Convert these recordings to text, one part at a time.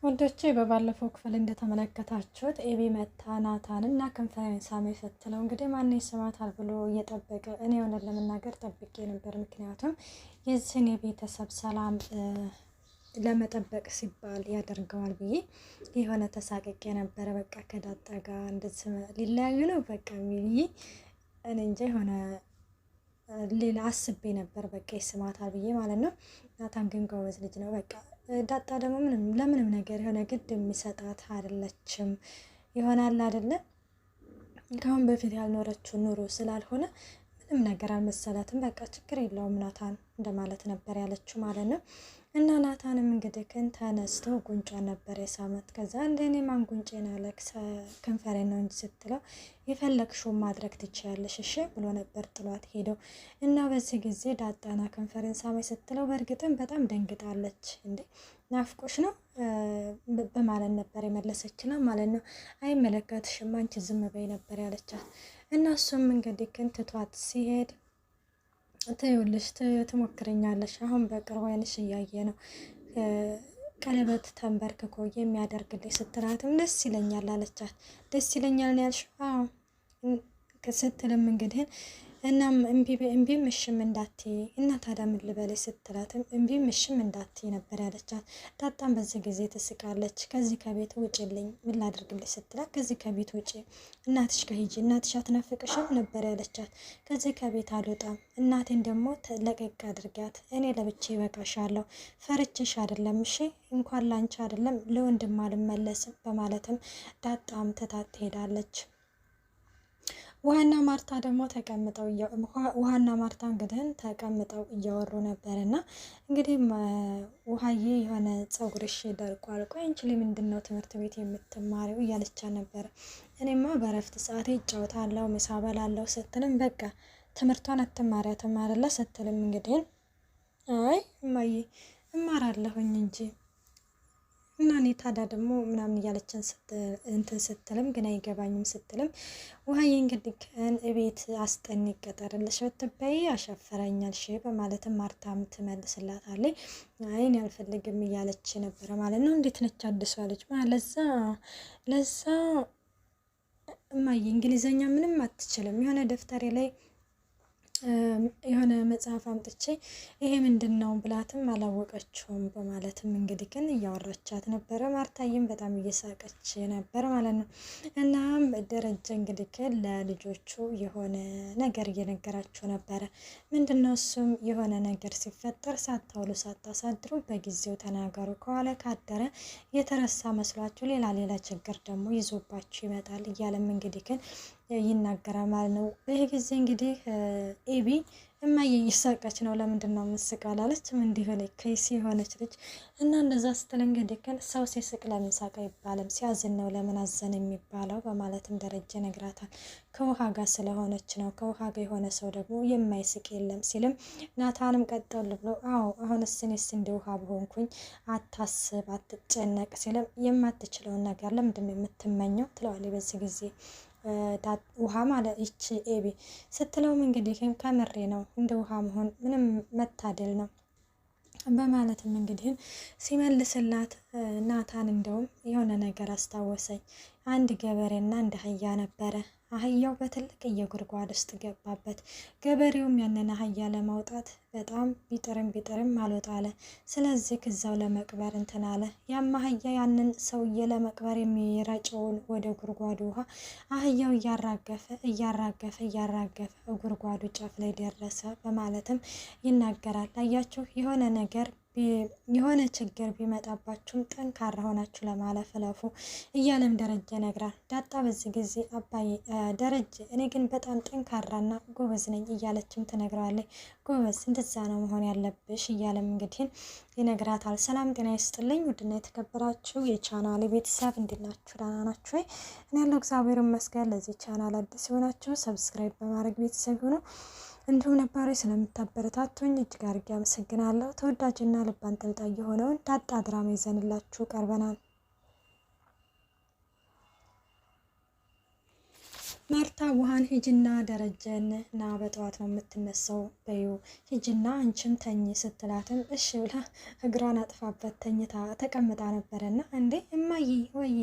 ወንዶቼ በባለፈው ክፍል እንደተመለከታችሁት ኤቢ መታ ናታን እና ክንፈን ሳሜ ስትለው እንግዲህ ማን ይስማታል ብሎ እየጠበቀ እኔ የሆነን ለመናገር ጠብቄ ነበር። ምክንያቱም የዚህን የቤተሰብ ሰላም ለመጠበቅ ሲባል ያደርገዋል ብዬ የሆነ ተሳቅቄ ነበረ። በቃ ከዳጣ ጋር እንደዚህ ሊለያዩ ነው በቃ ብዬ እኔ እንጃ የሆነ ሌላ አስቤ ነበር። በቃ ይስማታል ብዬ ማለት ነው። ናታን ግን ጎበዝ ልጅ ነው። በቃ ዳጣ ደግሞ ለምንም ነገር የሆነ ግድ የሚሰጣት አይደለችም። ይሆናል አይደለ ከአሁን በፊት ያልኖረችው ኑሮ ስላልሆነ ምንም ነገር አልመሰላትም። በቃ ችግር የለውም ናታን እንደማለት ነበር ያለችው ማለት ነው። እና ናታንም እንግዲህ ተነስቶ ጉንጯን ነበር የሳመት። ከዛ እንደኔ ማን ጉንጬን አለክስ ከንፈሬን ነው እንጂ ስትለው የፈለግሽውን ማድረግ ትችያለሽ እሺ ብሎ ነበር ጥሏት ሄደው። እና በዚህ ጊዜ ዳጣና ከንፈሬን ሳመኝ ስትለው በእርግጥም በጣም ደንግጣለች። እንዴ ናፍቆሽ ነው በማለት ነበር የመለሰችና ማለት ነው። አይመለከትሽም አንቺ ዝም በይ ነበር ያለቻት። እና እሱም እንግዲህ ትቷት ሲሄድ ትይውልሽ ትሞክረኛለሽ አሁን በቅርብ አይንሽ እያየ ነው ቀለበት ተንበርክኮ የሚያደርግልኝ ስትላትም ደስ ይለኛል አለቻት። ደስ ይለኛል ነው ያልሽው? አዎ ስትልም እንግዲህ እናም እምቢም እሽም እንዳትዪ እና ታዲያ ምን ልበልሽ ስትላትም እምቢም እሽም እንዳትዪ ነበር ያለቻት። ዳጣም በዚህ ጊዜ ትስቃለች። ከዚህ ከቤት ውጭልኝ ምን ላድርግልሽ ስትላት ከዚህ ከቤት ውጭ እናትሽ ከሂጂ እናትሽ አትናፍቅሽም ነበር ያለቻት። ከዚህ ከቤት አልወጣም እናቴን ደግሞ ለቀቅ አድርጊያት እኔ ለብቻ ይበቃሻለሁ ፈርችሽ አይደለም እሺ እንኳን ላንቺ አይደለም ለወንድም አልመለስም በማለትም ዳጣም ትታት ትሄዳለች። ውሃና ማርታ ደግሞ ተቀምጠው ውሃና ማርታ እንግዲህ ተቀምጠው እያወሩ ነበርና እንግዲህ ውሃዬ የሆነ ፀጉርሽ ደርቋል ቆይ አንቺ ለምንድነው ትምህርት ቤት የምትማሪው እያለቻ ነበር። እኔማ በረፍት ሰዓቴ እጫወታለሁ ምሳ በላለሁ ስትልም በቃ ትምህርቷን አትማሪያትም አይደለ ስትልም እንግዲህ አይ እማዬ እማራለሁኝ እንጂ እና እኔ ታዲያ ደግሞ ምናምን እያለችን ስትልም ግን አይገባኝም ስትልም ውሃዬ እንግዲህ እቤት አስጠኝ ቀጠርልሽ ብትበይ አሸፈረኛል ሺ በማለትም ማርታም ትመልስላታለች። አይ እኔ አልፈልግም እያለች ነበረ ማለት ነው። እንዴት ነች አዲሷ ልጅ ለዛ እማዬ እንግሊዘኛ ምንም አትችልም የሆነ ደፍተሬ ላይ የሆነ መጽሐፍ አምጥቼ ይሄ ምንድነው ብላትም አላወቀችውም በማለትም እንግዲህ ግን እያወራቻት ነበረ። ማርታዬም በጣም እየሳቀች ነበር ማለት ነው። እናም ደረጀ እንግዲህ ለልጆቹ የሆነ ነገር እየነገራቸው ነበረ። ምንድነው እሱም የሆነ ነገር ሲፈጠር ሳታውሉ ሳታሳድሩ በጊዜው ተናገሩ ከኋላ ካደረ የተረሳ መስሏችሁ ሌላ ችግር ደግሞ ይዞባችሁ ይመጣል እያለም እንግዲህ ይናገራል ማለት ነው። ይሄ ጊዜ እንግዲህ ኤቢ እማዬ እየሳቀች ነው ለምንድን ነው የምትስቅ አላለችም እንዲህ ላይ ከይሲ የሆነች ልጅ እና እንደዛ ስትል እንግዲህ ሰው ሲስቅ ለምን ሳቅ አይባልም ሲያዝን ነው ለምን አዘን የሚባለው በማለትም ደረጀ ነግራታል። ከውሃ ጋር ስለሆነች ነው ከውሃ ጋር የሆነ ሰው ደግሞ የማይስቅ የለም ሲልም ናታንም ቀጠል ብሎ አዎ አሁንስ እኔስ እንደ ውሃ በሆንኩኝ አታስብ አትጨነቅ ሲልም የማትችለውን ነገር ለምንድን ነው የምትመኘው ትለዋለች። በዚህ ጊዜ ውሃ ማለት ይቺ ኤቢ ስትለውም እንግዲህ ከምሬ ነው እንደ ውሃ መሆን ምንም መታደል ነው በማለትም እንግዲህ ሲመልስላት ናታን እንደውም የሆነ ነገር አስታወሰኝ። አንድ ገበሬና አንድ አህያ ነበረ። አህያው በትልቅ የጉድጓድ ውስጥ ገባበት። ገበሬውም ያንን አህያ ለማውጣት በጣም ቢጥርም አልወጣ አለ። ስለዚህ ከዛው ለመቅበር እንትን አለ። ያም አህያ ያንን ሰውዬ ለመቅበር የሚረጨውን ወደ ጉድጓዱ ውሃ አህያው እያራገፈ ጉድጓዱ ጫፍ ላይ ደረሰ በማለትም ይናገራል። አያችሁ የሆነ ችግር ቢመጣባችሁም ጠንካራ ሆናችሁ ለማለፍ ለፉ እያለም ደረጀ ነግራል። ዳጣ በዚህ ጊዜ አባዬ ደረጀ እኔ ግን በጣም ጠንካራና ጎበዝ ነኝ እያለችም ትነግራለች። ጎበዝ እንደዛ ነው መሆን ያለብሽ እያለም እንግዲህ ይነግራታል። ሰላም ጤና ይስጥልኝ ውድና የተከበራችሁ የቻናል ቤተሰብ እንዴት ናችሁ? ደህና ናችሁ ወይ? እኔ ያለው እግዚአብሔር ይመስገን። ለዚህ ቻናል አዲስ ሆናችሁ ሰብስክራይብ በማድረግ ቤተሰብ ሆኖ እንዲሁም ነባሪ ስለምታበረታቱኝ እጅግ አድርጌ አመሰግናለሁ። ተወዳጅና ልብ አንጠልጣይ የሆነውን ዳጣ ድራማ ይዘንላችሁ ቀርበናል። ማርታ ውሃን ሂጅና ደረጀን ና በጠዋት ነው የምትነሳው በዩ ሂጅና አንቺም ተኝ ስትላትም እሺ ብላ እግሯን አጥፋበት ተኝታ ተቀምጣ ነበረና እንዴ እማዬ ወይ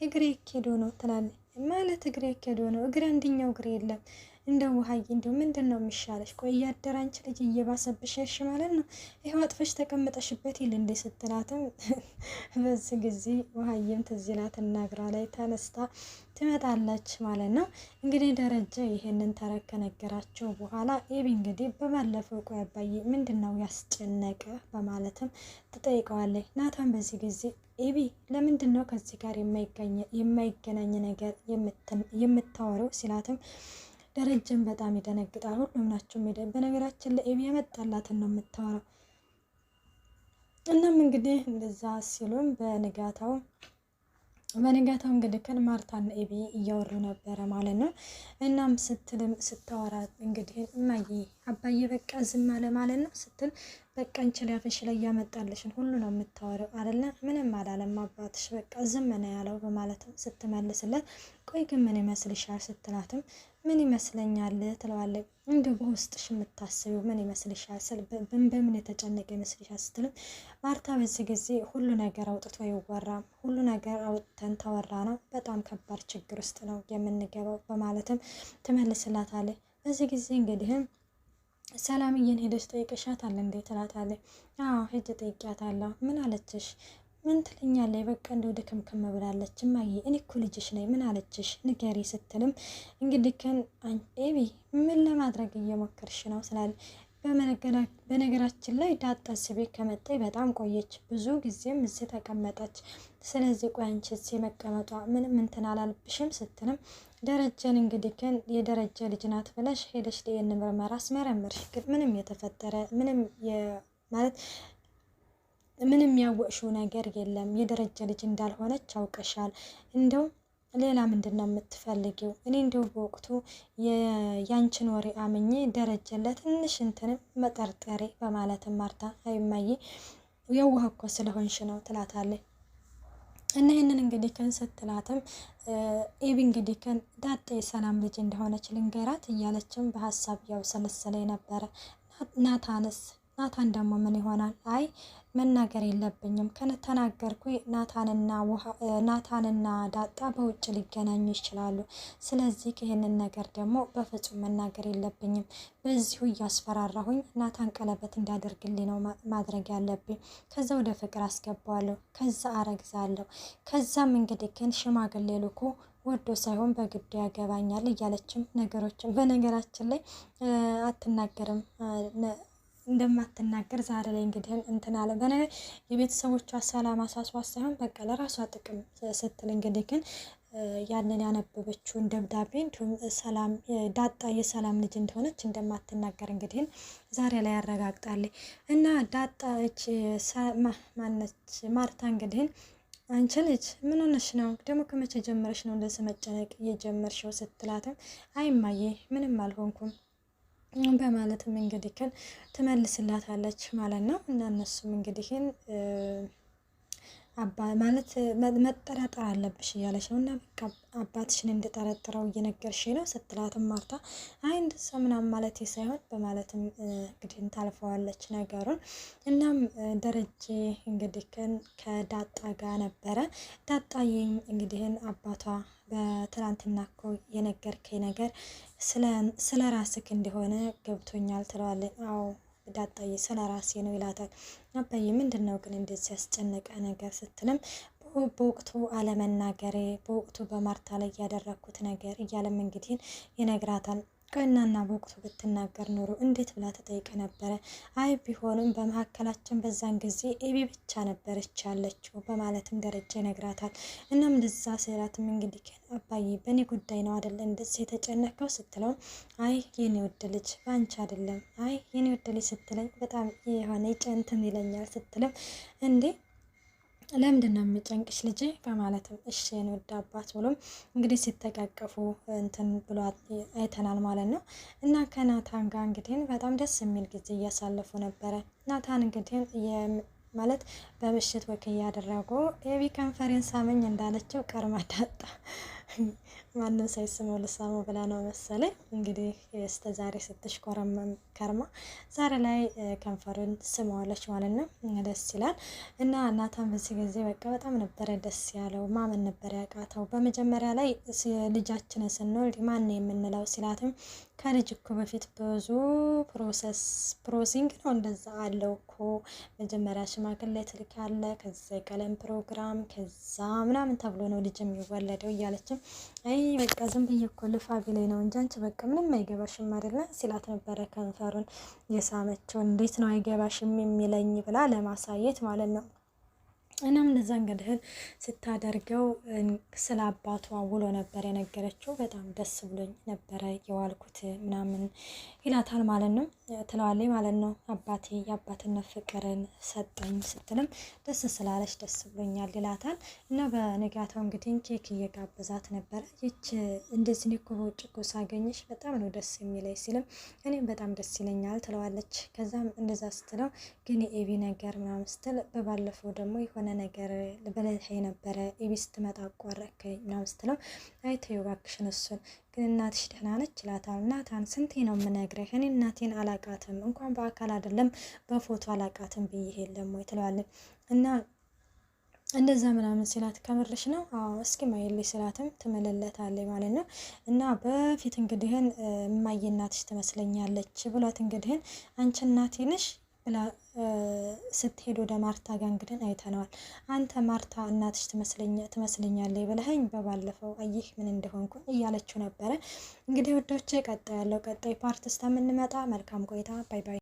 እግሬ ኬዶ ነው ትላለች። ማለት እግሬ ኬዶ ነው እግሬ አንደኛው እግሬ የለም እንደ ውሃዬ እንደው ምንድን ነው የሚሻለሽ? ቆይ እያደረ አንቺ ልጅ እየባሰብሽ ሄድሽ ማለት ነው። ይኸው አጥፈሽ ተቀምጠሽበት ይል እንዴ ስትላትም በዚህ ጊዜ ውሃዬም ትዝ ይላትና እግሯ ላይ ተነስታ ትመጣለች ማለት ነው። እንግዲህ ደረጀ ይሄንን ተረት ከነገራቸው በኋላ ኤቢ እንግዲህ በባለፈው ቆይ አባዬ ምንድን ነው ያስጨነቀ በማለትም ትጠይቀዋለች። ናታን በዚህ ጊዜ ኤቢ ለምንድን ነው ከዚህ ጋር የማይገናኝ ነገር የምታወረው ሲላትም ደረጀን በጣም ይደነግጣል። ሁሉም ናቸው በነገራችን ለኤቢ ያመጣላትን ነው የምታወራው። እናም እንግዲህ እንደዛ ሲሉም በንጋታው እንግዲህ ከን ማርታና ኤቢ እያወሩ ነበረ ማለት ነው። እናም ስታወራ እንግዲህ እማዬ አባዬ በቃ ዝም አለ ማለት ነው ስትል በቃ እንችል ያፈሽ ላይ ያመጣልሽን ሁሉ ነው የምታወራው አይደለ? ምንም አላለም አባትሽ በቃ ዝም ነው ያለው በማለትም ስትመልስለት ቆይ ግን ምን ይመስልሻል ስትላትም ምን ይመስለኛል ትለዋለች። እንደው በውስጥሽ የምታስቢው ምን ይመስልሻል በምን የተጨነቀ ይመስልሻል ስትልም ማርታ በዚህ ጊዜ ሁሉ ነገር አውጥቶ ይወራም ሁሉ ነገር አውጥተን ተወራ ነው በጣም ከባድ ችግር ውስጥ ነው የምንገባው በማለትም ትመልስላታለች። በዚህ ጊዜ እንግዲህም ሰላምዬን ሄደሽ ጠይቀሻታል እንዴ ትላታለች። አዎ ሄጄ ጠይቂያታለሁ። ምን አለችሽ? ምን ትለኛለች? በቃ እንደው ድክምክም ብላለች እማዬ እኔ እኮ ልጅሽ ነኝ ምን አለችሽ ንገሪ ስትልም እንግዲህ ከን ኤቢ ምን ለማድረግ እየሞከርሽ ነው ስላለ በነገራችን ላይ ዳጣ ቤት ከመጣች በጣም ቆየች። ብዙ ጊዜም እዚህ ተቀመጠች። ስለዚህ ቆይ አንቺ እዚህ መቀመጧ ምንም እንትን አላልብሽም ስትልም ደረጀን እንግዲህ ግን የደረጀ ልጅ ናት ብለሽ ሄደሽ ለየን ምርመራ አስመረምርሽ ግን ምንም የተፈጠረ ማለት ምንም ያወቅሽው ነገር የለም። የደረጀ ልጅ እንዳልሆነች አውቀሻል። እንደው ሌላ ምንድን ነው የምትፈልጊው? እኔ እንደው በወቅቱ ያንቺን ወሬ አምኜ ደረጀ ለትንሽ እንትንም መጠርጠሬ በማለትም ማርታ አይማዬ የዋህ እኮ ስለሆንሽ ነው ትላታለች። እና ይህንን እንግዲህ ከን ስትላትም ኤቢ እንግዲህ ከን ዳጣ የሰላም ልጅ እንደሆነች ልንገራት እያለችም በሀሳብ ያው ሰለሰለ ነበረ። ናታን ደግሞ ምን ይሆናል? አይ መናገር የለብኝም ከተናገርኩ ናታንና ዳጣ በውጭ ሊገናኙ ይችላሉ። ስለዚህ ይህንን ነገር ደግሞ በፍጹም መናገር የለብኝም። በዚሁ እያስፈራራሁኝ ናታን ቀለበት እንዲያደርግልኝ ነው ማድረግ ያለብኝ። ከዛ ወደ ፍቅር አስገባዋለሁ። ከዛ አረግዛለሁ። ከዛም እንግዲህ ግን ሽማግሌ ልኮ ወዶ ሳይሆን በግድ ያገባኛል እያለችም ነገሮችን በነገራችን ላይ አትናገርም እንደማትናገር ዛሬ ላይ እንግዲህ እንትን አለ የቤተሰቦቿ ሰላም አሳስቧት ሳይሆን በቃ ለራሷ ጥቅም ስትል እንግዲህ ግን ያንን ያነበበችውን ደብዳቤ እንዲሁም ሰላም ዳጣ የሰላም ልጅ እንደሆነች እንደማትናገር እንግዲህ ዛሬ ላይ ያረጋግጣለች። እና ዳጣ ማነች ማርታ እንግዲህ አንቺ ልጅ ምን ሆነሽ ነው ደግሞ ከመቼ ጀመረሽ ነው እንደዚህ መጨነቅ እየጀመርሽው ስትላትም አይማዬ ምንም አልሆንኩም በማለትም እንግዲህ ግን ትመልስላታለች ማለት ነው። እና እነሱም እንግዲህ ማለት መጠራጠር አለብሽ እያለች ነው። እና በቃ አባትሽን እንድጠረጥረው እየነገርሽ ነው ስትላትም ማርታ አይ እንደዛ ምናምን ማለት ሳይሆን በማለትም እንግዲህ ታልፈዋለች ነገሩን። እናም ደረጀ እንግዲህ ከዳጣ ጋር ነበረ። ዳጣዬም እንግዲህ አባቷ በትናንትና እኮ የነገርከኝ ነገር ስለ ራስክ እንደሆነ ገብቶኛል ትለዋለች። አዎ ዳጣዬ ስለ ራሴ ነው ይላታል። አባዬ ምንድን ነው ግን እንደዚህ ያስጨነቀ ነገር ስትልም በወቅቱ አለመናገሬ በወቅቱ በማርታ ላይ ያደረኩት ነገር እያለም እንግዲህ ይነግራታል። ቀናና በወቅቱ ብትናገር ኖሮ እንዴት ብላ ተጠይቀ ነበረ። አይ ቢሆንም በመካከላችን በዛን ጊዜ ኤቢ ብቻ ነበረች ያለችው በማለትም ደረጃ ይነግራታል። እናም እንደዛ ስላትም እንግዲህ አባዬ በእኔ ጉዳይ ነው አይደለ እንደዚህ የተጨነቀው ስትለው አይ የኔ ወድ ልጅ በአንቺ አይደለም አይ የኔ ወድ ልጅ ስትለኝ በጣም የሆነ ጨንትን ይለኛል ስትልም እንዴ ለምንድን ነው የሚጨንቅሽ ልጄ በማለትም እሺ የወድ አባት ብሎም እንግዲህ ሲተቃቀፉ እንትን ብሎ አይተናል ማለት ነው። እና ከናታን ጋር እንግዲህ በጣም ደስ የሚል ጊዜ እያሳለፉ ነበረ። ናታን እንግዲህ ማለት በምሽት ወክ እያደረጉ ኤቢ ኮንፈረንስ አመኝ እንዳለችው ቀርማ ዳጣ ማንም ሳይስመው ልሳመው ብላ ነው መሰለኝ እንግዲህ እስከ ዛሬ ስትሽኮረመም ከርማ ዛሬ ላይ ከንፈሩን ስመዋለች ማለት ነው። ደስ ይላል። እና ናታን በዚህ ጊዜ በቃ በጣም ነበረ ደስ ያለው፣ ማመን ነበር ያቃተው። በመጀመሪያ ላይ ልጃችንን ስንወልድ ማን የምንለው ሲላትም ከልጅ እኮ በፊት ብዙ ፕሮሲንግ ነው እንደዛ አለው እኮ መጀመሪያ ሽማግሌ ትልክ ያለ ከዛ የቀለም ፕሮግራም ከዛ ምናምን ተብሎ ነው ልጅ የሚወለደው እያለችም አይ በቃ ዝም ብዬ እኮ ልፋ ቢለኝ ነው እንጂ አንቺ በቃ ምንም አይገባሽም አይደለ ሲላት ነበረ ከንፈሩን የሳመችው። እንዴት ነው አይገባሽም የሚለኝ ብላ ለማሳየት ማለት ነው። እናም እንደዛ እንግዲህ ስታደርገው ስለ አባቷ ውሎ ነበር የነገረችው። በጣም ደስ ብሎኝ ነበረ የዋልኩት ምናምን ይላታል ማለት ነው፣ ትለዋለች ማለት ነው። አባቴ የአባትነት ፍቅርን ሰጠኝ ስትልም ደስ ስላለች ደስ ብሎኛል ይላታል። እና በነጋታው እንግዲህ ኬክ እየጋበዛት ነበረ። ይች እንደዚህ እኮ በውጭ እኮ ሳገኝሽ በጣም ነው ደስ የሚለኝ ሲልም እኔም በጣም ደስ ይለኛል ትለዋለች። ከዛም እንደዛ ስትለው ግን የኤቢ ነገር ምናምን ስትል በባለፈው ደግሞ የሆነ ነገር በላይ ነበረ ኤቢ ስትመጣ አቋረከኝ ምናምን ስትለው አይ ተይው እባክሽን እሱን ግን እናትሽ ደህና ነች ይላታል። ናታን ስንቴ ነው የምነግርህ እኔ እናቴን አላቃትም እንኳን በአካል አይደለም በፎቶ አላቃትም ብዬ የለም ወይ ትለዋለች። እና እንደዛ ምናምን ሲላት ከምርሽ ነው አዎ እስኪ ማይልኝ ስላትም ትመለለታለች ማለት ነው። እና በፊት እንግዲህን እማዬ እናትሽ ትመስለኛለች ብሏት እንግዲህን አንቺ እናቴ ነሽ ብላ ስትሄድ ወደ ማርታ ጋር እንግዲህ አይተነዋል። አንተ ማርታ እናትሽ ትመስለኛለች ብለኸኝ በባለፈው አየህ ምን እንደሆንኩ እያለችው ነበረ። እንግዲህ ውዶቼ ቀጣይ ያለው ቀጣይ ፓርት እስከምንመጣ መልካም ቆይታ። ባይ ባይ።